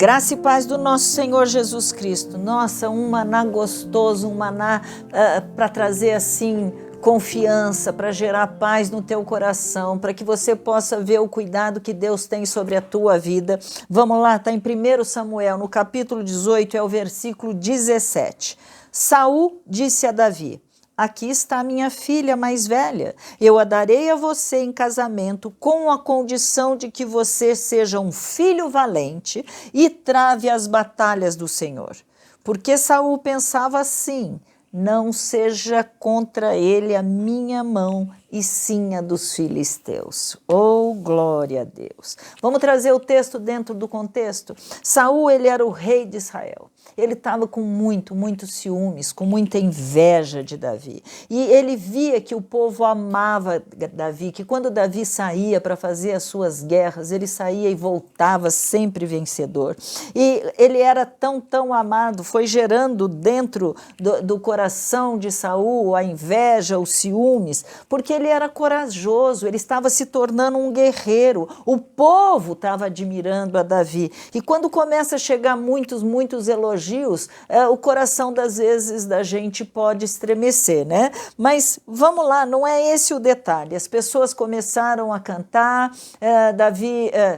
Graça e paz do nosso Senhor Jesus Cristo. Nossa, um maná gostoso, um maná para trazer assim confiança, para gerar paz no teu coração, para que você possa ver o cuidado que Deus tem sobre a tua vida. Vamos lá, está em 1 Samuel, no capítulo 18, é o versículo 17. Saul disse a Davi: aqui está a minha filha mais velha, eu a darei a você em casamento com a condição de que você seja um filho valente e trave as batalhas do Senhor. Porque Saul pensava assim: não seja contra ele a minha mão, e sim a dos filisteus. Oh, glória a Deus! Vamos trazer o texto dentro do contexto. Saul, ele era o rei de Israel. Ele estava com muito ciúmes, com muita inveja de Davi. E ele via que o povo amava Davi, que quando Davi saía para fazer as suas guerras, ele saía e voltava sempre vencedor. E ele era tão amado, foi gerando dentro do coração de Saul a inveja, os ciúmes, porque ele era corajoso, ele estava se tornando um guerreiro. O povo estava admirando a Davi. E quando começa a chegar muitos elogios, o coração das vezes da gente pode estremecer, né? Mas vamos lá, não é esse o detalhe. As pessoas começaram a cantar,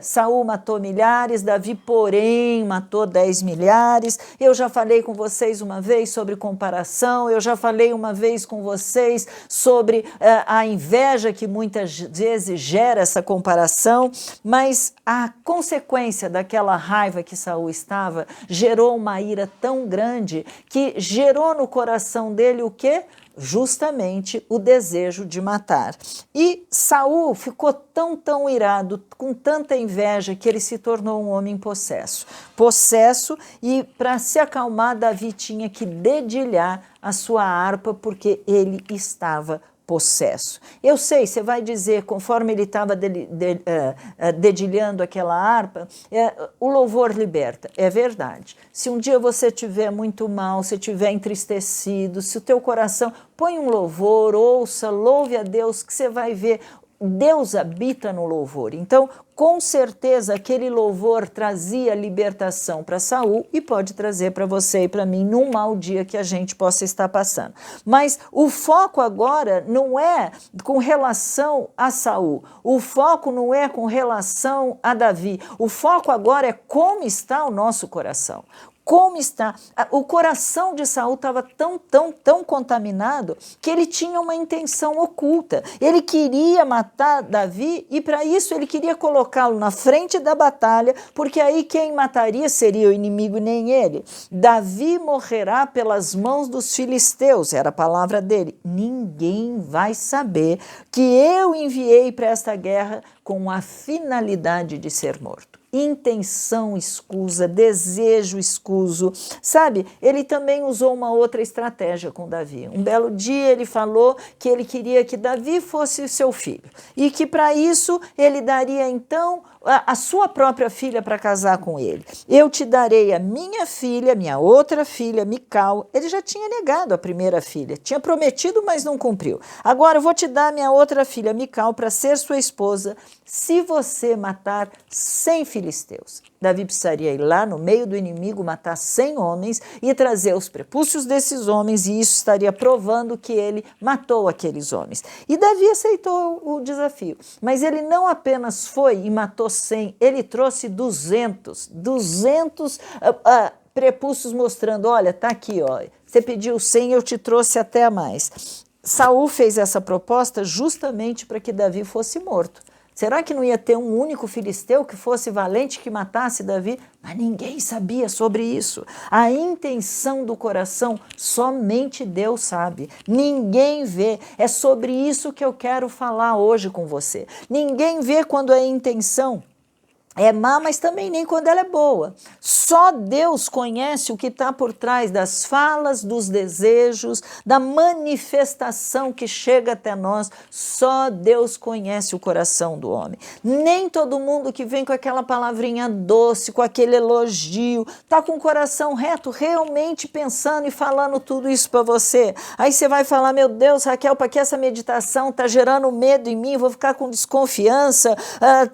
Saul matou milhares, Davi, porém, matou 10 milhares. Eu já falei com vocês uma vez sobre comparação, eu já falei uma vez com vocês sobre a inveja que muitas vezes gera essa comparação, mas a consequência daquela raiva que Saul estava gerou uma ira tão grande que gerou no coração dele o quê? Justamente o desejo de matar. E Saul ficou tão irado, com tanta inveja, que ele se tornou um homem possesso. E para se acalmar, Davi tinha que dedilhar a sua harpa, porque ele estava possesso. Eu sei, você vai dizer, conforme ele estava dedilhando aquela harpa, o louvor liberta. É verdade. Se um dia você estiver muito mal, se estiver entristecido, se o teu coração, põe um louvor, ouça, louve a Deus, que você vai ver, Deus habita no louvor. Então, com certeza, aquele louvor trazia libertação para Saul e pode trazer para você e para mim num mau dia que a gente possa estar passando. Mas o foco agora não é com relação a Saul, o foco não é com relação a Davi, o foco agora é como está o nosso coração. Como está? O coração de Saul estava tão contaminado que ele tinha uma intenção oculta. Ele queria matar Davi e para isso ele queria colocá-lo na frente da batalha, porque aí quem mataria seria o inimigo, nem ele. Davi morrerá pelas mãos dos filisteus, era a palavra dele. Ninguém vai saber que eu enviei para esta guerra com a finalidade de ser morto. Intenção escusa, desejo escuso, sabe? Ele também usou uma outra estratégia com Davi. Um belo dia ele falou que ele queria que Davi fosse seu filho e que para isso ele daria então a sua própria filha para casar com ele. Eu te darei a minha filha, minha outra filha, Mical. Ele já tinha negado a primeira filha, tinha prometido, mas não cumpriu. Agora eu vou te dar minha outra filha, Mical, para ser sua esposa, se você matar 100 filisteus. Davi precisaria ir lá no meio do inimigo, matar 100 homens e trazer os prepúcios desses homens, e isso estaria provando que ele matou aqueles homens. E Davi aceitou o desafio, mas ele não apenas foi e matou 100, ele trouxe 200 prepúcios mostrando, olha, tá aqui, ó, você pediu 100, eu te trouxe até a mais. Saul fez essa proposta justamente para que Davi fosse morto. Será que não ia ter um único filisteu que fosse valente, que matasse Davi? Mas ninguém sabia sobre isso. A intenção do coração, somente Deus sabe. Ninguém vê. É sobre isso que eu quero falar hoje com você. Ninguém vê quando a intenção é má, mas também nem quando ela é boa. Só Deus conhece o que está por trás das falas, dos desejos, da manifestação que chega até nós. Só Deus conhece o coração do homem. Nem todo mundo que vem com aquela palavrinha doce, com aquele elogio, está com o coração reto, realmente pensando e falando tudo isso para você. Aí você vai falar, meu Deus, Raquel, para que essa meditação está gerando medo em mim, vou ficar com desconfiança,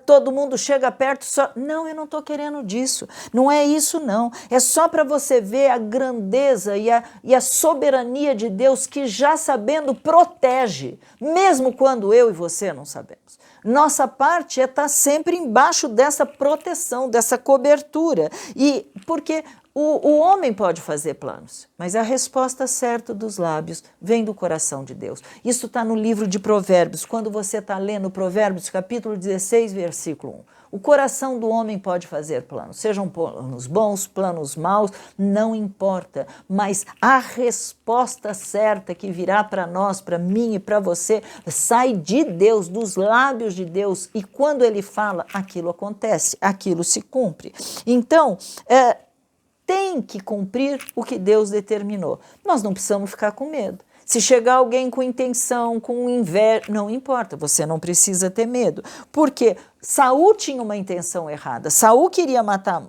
todo mundo chega perto, só... Não, eu não estou querendo disso. Não é isso, não. É só para você ver a grandeza e a soberania de Deus que, já sabendo, protege, mesmo quando eu e você não sabemos. Nossa parte é estar sempre embaixo dessa proteção, dessa cobertura. E porque o homem pode fazer planos, mas a resposta certa dos lábios vem do coração de Deus. Isso está no livro de Provérbios. Quando você está lendo Provérbios, capítulo 16, versículo 1. O coração do homem pode fazer planos, sejam planos bons, planos maus, não importa. Mas a resposta certa que virá para nós, para mim e para você, sai de Deus, dos lábios de Deus. E quando Ele fala, aquilo acontece, aquilo se cumpre. Então, tem que cumprir o que Deus determinou. Nós não precisamos ficar com medo. Se chegar alguém com intenção, com inveja, não importa, você não precisa ter medo. Porque Saul tinha uma intenção errada. Saul queria matar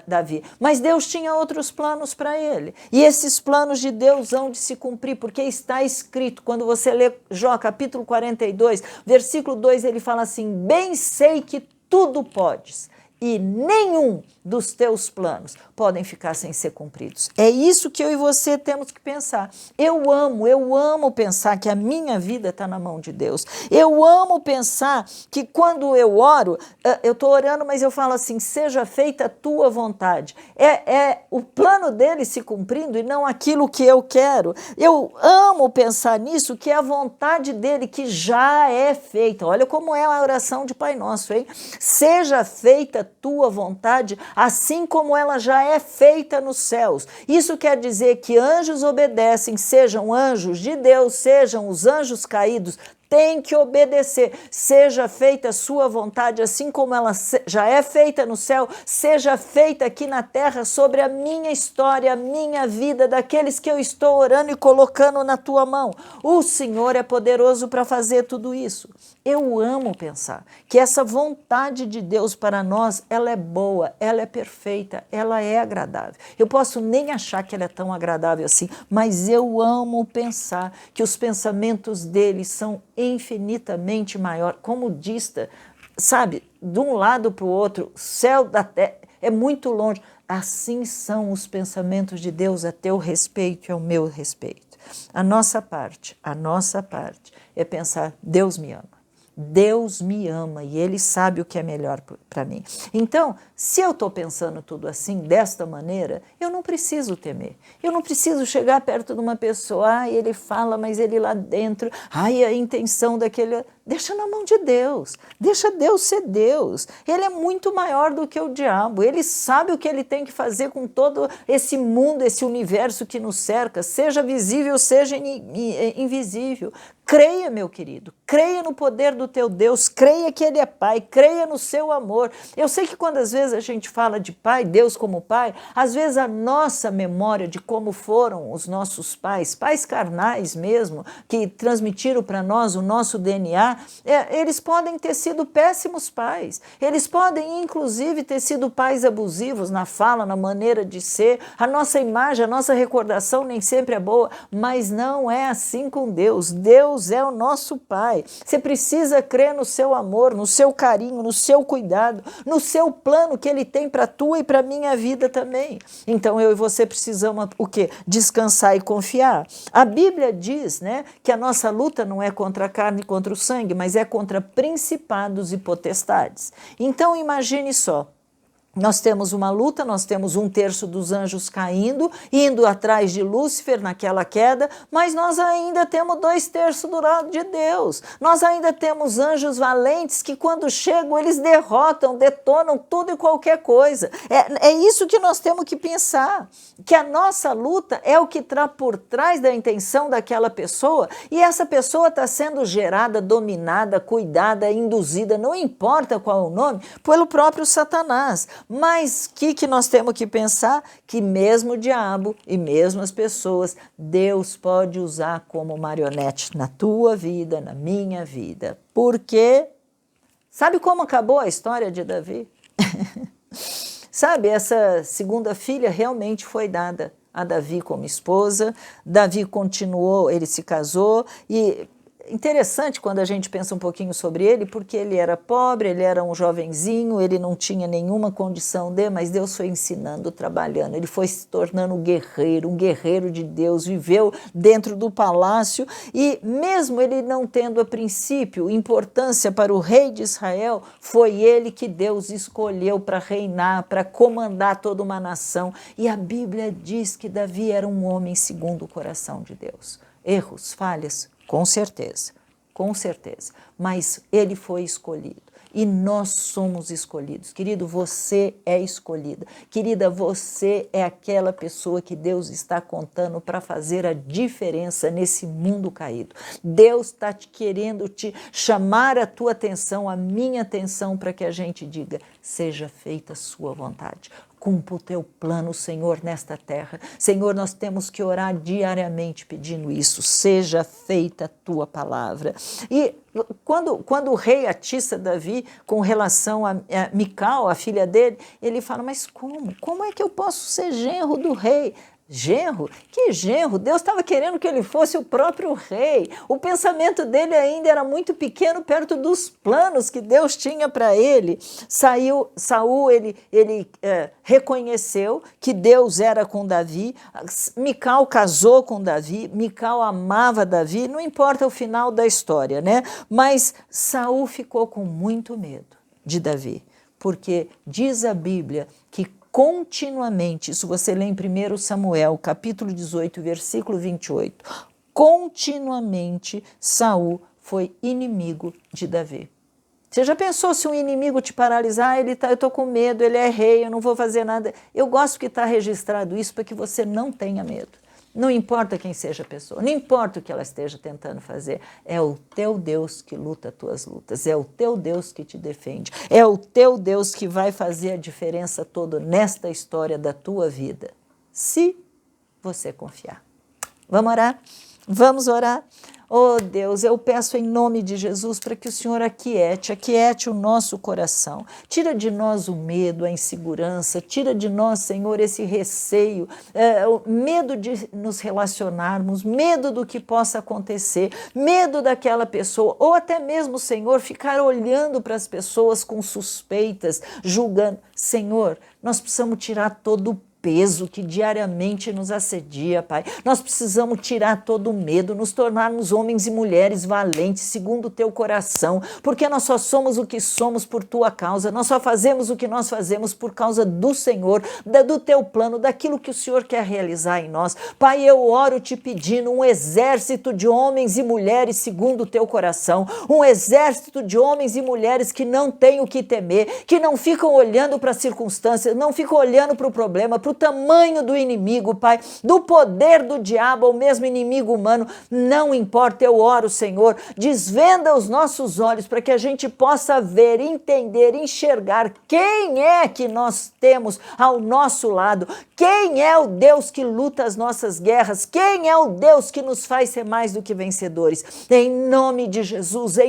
Davi, mas Deus tinha outros planos para ele. E esses planos de Deus hão de se cumprir, porque está escrito, quando você lê Jó, capítulo 42, versículo 2, ele fala assim: bem sei que tudo podes, e nenhum dos teus planos podem ficar sem ser cumpridos. É isso que eu e você temos que pensar. Eu amo pensar que a minha vida está na mão de Deus. Eu amo pensar que quando eu oro, eu estou orando, mas eu falo assim: seja feita a tua vontade. É o plano dele se cumprindo e não aquilo que eu quero. Eu amo pensar nisso, que é a vontade dele que já é feita. Olha como é a oração de Pai Nosso, hein? Seja feita a tua vontade, assim como ela já é feita nos céus. Isso quer dizer que anjos obedecem, sejam anjos de Deus, sejam os anjos caídos, tem que obedecer. Seja feita a sua vontade, assim como ela já é feita no céu, seja feita aqui na terra, sobre a minha história, a minha vida, daqueles que eu estou orando e colocando na tua mão. O Senhor é poderoso para fazer tudo isso. Eu amo pensar que essa vontade de Deus para nós, ela é boa, ela é perfeita, ela é agradável. Eu posso nem achar que ela é tão agradável assim, mas eu amo pensar que os pensamentos dele são infinitamente maior, como dista, sabe, de um lado para o outro, céu da terra, é muito longe. Assim são os pensamentos de Deus a teu respeito e ao meu respeito. A nossa parte é pensar: Deus me ama. Deus me ama e Ele sabe o que é melhor para mim. Então, se eu estou pensando tudo assim, desta maneira, eu não preciso temer. Eu não preciso chegar perto de uma pessoa, ele fala, mas ele lá dentro, a intenção daquele... Deixa na mão de Deus, deixa Deus ser Deus. Ele é muito maior do que o diabo, ele sabe o que ele tem que fazer com todo esse mundo, esse universo que nos cerca, seja visível, seja invisível. Creia, meu querido, creia no poder do teu Deus, creia que Ele é Pai, creia no seu amor. Eu sei que quando às vezes a gente fala de Pai, Deus como Pai, às vezes a nossa memória de como foram os nossos pais, pais carnais mesmo, que transmitiram para nós o nosso DNA, eles podem ter sido péssimos pais, eles podem inclusive ter sido pais abusivos na fala, na maneira de ser, a nossa imagem, a nossa recordação nem sempre é boa, mas não é assim com Deus. Deus é o nosso Pai. Você precisa crer no seu amor, no seu carinho, no seu cuidado, no seu plano que Ele tem para a tua e para a minha vida também. Então eu e você precisamos o quê? Descansar e confiar. A Bíblia diz, né, que a nossa luta não é contra a carne e contra o sangue, mas é contra principados e potestades. Então imagine só. Nós temos uma luta, nós temos 1/3 dos anjos caindo, indo atrás de Lúcifer naquela queda, mas nós ainda temos 2/3 do lado de Deus. Nós ainda temos anjos valentes que quando chegam eles derrotam, detonam tudo e qualquer coisa. É isso que nós temos que pensar, que a nossa luta é o que está por trás da intenção daquela pessoa e essa pessoa está sendo gerada, dominada, cuidada, induzida, não importa qual é o nome, pelo próprio Satanás. Mas o que nós temos que pensar? Que mesmo o diabo e mesmo as pessoas, Deus pode usar como marionete na tua vida, na minha vida. Porque, sabe como acabou a história de Davi? Sabe, essa segunda filha realmente foi dada a Davi como esposa. Davi continuou, ele se casou e interessante quando a gente pensa um pouquinho sobre ele, porque ele era pobre, ele era um jovenzinho, ele não tinha nenhuma condição mas Deus foi ensinando, trabalhando, ele foi se tornando um guerreiro de Deus, viveu dentro do palácio e mesmo ele não tendo a princípio importância para o rei de Israel, foi ele que Deus escolheu para reinar, para comandar toda uma nação. E a Bíblia diz que Davi era um homem segundo o coração de Deus. Erros, falhas, com certeza, mas ele foi escolhido. E nós somos escolhidos. Querido, você é escolhida. Querida, você é aquela pessoa que Deus está contando para fazer a diferença nesse mundo caído. Deus está querendo te chamar a tua atenção, a minha atenção, para que a gente diga, seja feita a sua vontade. Cumpra o teu plano, Senhor, nesta terra. Senhor, nós temos que orar diariamente pedindo isso. Seja feita a tua palavra. E quando o rei atiça Davi com relação a Mical, a filha dele, ele fala, mas como? Como é que eu posso ser genro do rei? Genro? Que genro? Deus estava querendo que ele fosse o próprio rei. O pensamento dele ainda era muito pequeno perto dos planos que Deus tinha para ele. Saul, ele reconheceu que Deus era com Davi. Mical casou com Davi. Mical amava Davi. Não importa o final da história, né? Mas Saul ficou com muito medo de Davi, porque diz a Bíblia que continuamente, isso você lê em 1 Samuel, capítulo 18, versículo 28, continuamente Saul foi inimigo de Davi. Você já pensou se um inimigo te paralisar? Eu estou com medo, ele é rei, eu não vou fazer nada. Eu gosto que está registrado isso para que você não tenha medo. Não importa quem seja a pessoa, não importa o que ela esteja tentando fazer, é o teu Deus que luta as tuas lutas, é o teu Deus que te defende, é o teu Deus que vai fazer a diferença toda nesta história da tua vida, se você confiar. Vamos orar? Vamos orar? Oh Deus, eu peço em nome de Jesus para que o Senhor aquiete o nosso coração. Tira de nós o medo, a insegurança, tira de nós, Senhor, esse receio, o medo de nos relacionarmos, medo do que possa acontecer, medo daquela pessoa, ou até mesmo, Senhor, ficar olhando para as pessoas com suspeitas, julgando. Senhor, nós precisamos tirar todo o peso que diariamente nos assedia, Pai. Nós precisamos tirar todo o medo, nos tornarmos homens e mulheres valentes, segundo o teu coração, porque nós só somos o que somos por tua causa, nós só fazemos o que nós fazemos por causa do Senhor, do teu plano, daquilo que o Senhor quer realizar em nós. Pai, eu oro te pedindo um exército de homens e mulheres segundo o teu coração, um exército de homens e mulheres que não têm o que temer, que não ficam olhando para as circunstâncias, não ficam olhando para o problema, para o tamanho do inimigo, Pai, do poder do diabo, ou mesmo inimigo humano, não importa, eu oro, Senhor, desvenda os nossos olhos para que a gente possa ver, entender, enxergar quem é que nós temos ao nosso lado, quem é o Deus que luta as nossas guerras, quem é o Deus que nos faz ser mais do que vencedores. Em nome de Jesus,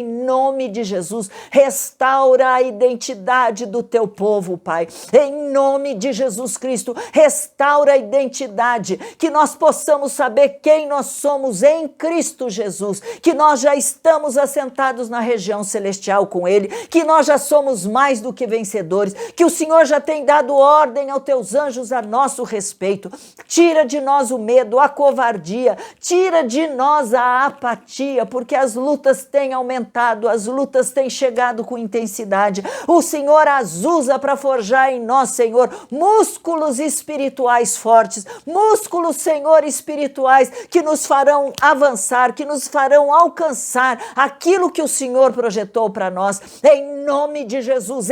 restaura a identidade do teu povo, Pai, em nome de Jesus Cristo, restaura a identidade, que nós possamos saber quem nós somos em Cristo Jesus, que nós já estamos assentados na região celestial com Ele, que nós já somos mais do que vencedores, que o Senhor já tem dado ordem aos teus anjos a nosso respeito. Tira de nós o medo, a covardia, tira de nós a apatia, porque as lutas têm aumentado, as lutas têm chegado com intensidade. O Senhor as usa para forjar em nós, Senhor, músculos espirituais fortes, músculos, Senhor, espirituais que nos farão avançar, que nos farão alcançar aquilo que o Senhor projetou para nós. Em nome de Jesus,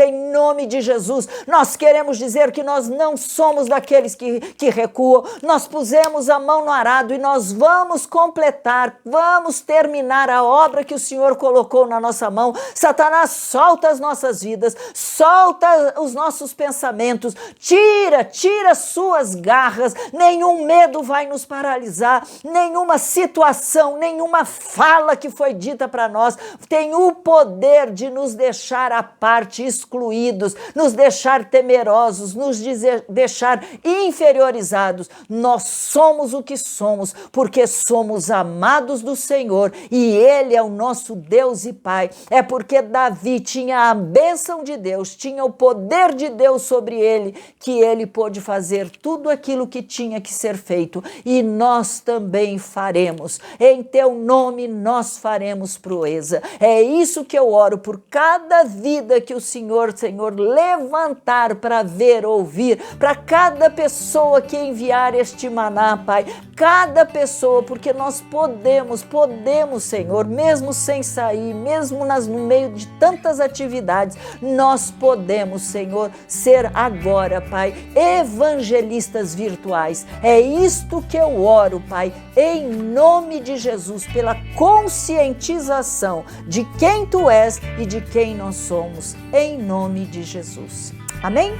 nós queremos dizer que nós não somos daqueles que recuam, nós pusemos a mão no arado e nós vamos completar, vamos terminar a obra que o Senhor colocou na nossa mão. Satanás, solta as nossas vidas, solta os nossos pensamentos, tira suas garras, nenhum medo vai nos paralisar, nenhuma situação, nenhuma fala que foi dita para nós tem o poder de nos deixar deixar à parte, excluídos, nos deixar temerosos, nos deixar inferiorizados. Nós somos o que somos, porque somos amados do Senhor e Ele é o nosso Deus e Pai. É porque Davi tinha a bênção de Deus, tinha o poder de Deus sobre ele, que ele pôde fazer tudo aquilo que tinha que ser feito, e nós também faremos. Em teu nome nós faremos proeza. É isso que eu oro por cada vida que o Senhor levantar para ver, ouvir, para cada pessoa que enviar este maná, Pai, cada pessoa, porque nós podemos, Senhor, mesmo sem sair, mesmo no meio de tantas atividades, nós podemos, Senhor, ser agora, Pai, evangelistas virtuais. É isto que eu oro, Pai, em nome de Jesus, pela conscientização de quem Tu és e de quem nós somos, em nome de Jesus. Amém?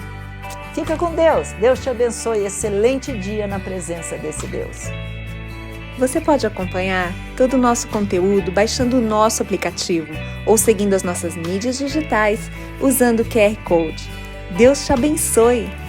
Fica com Deus. Deus te abençoe. Excelente dia na presença desse Deus. Você pode acompanhar todo o nosso conteúdo baixando o nosso aplicativo ou seguindo as nossas mídias digitais usando o QR Code. Deus te abençoe!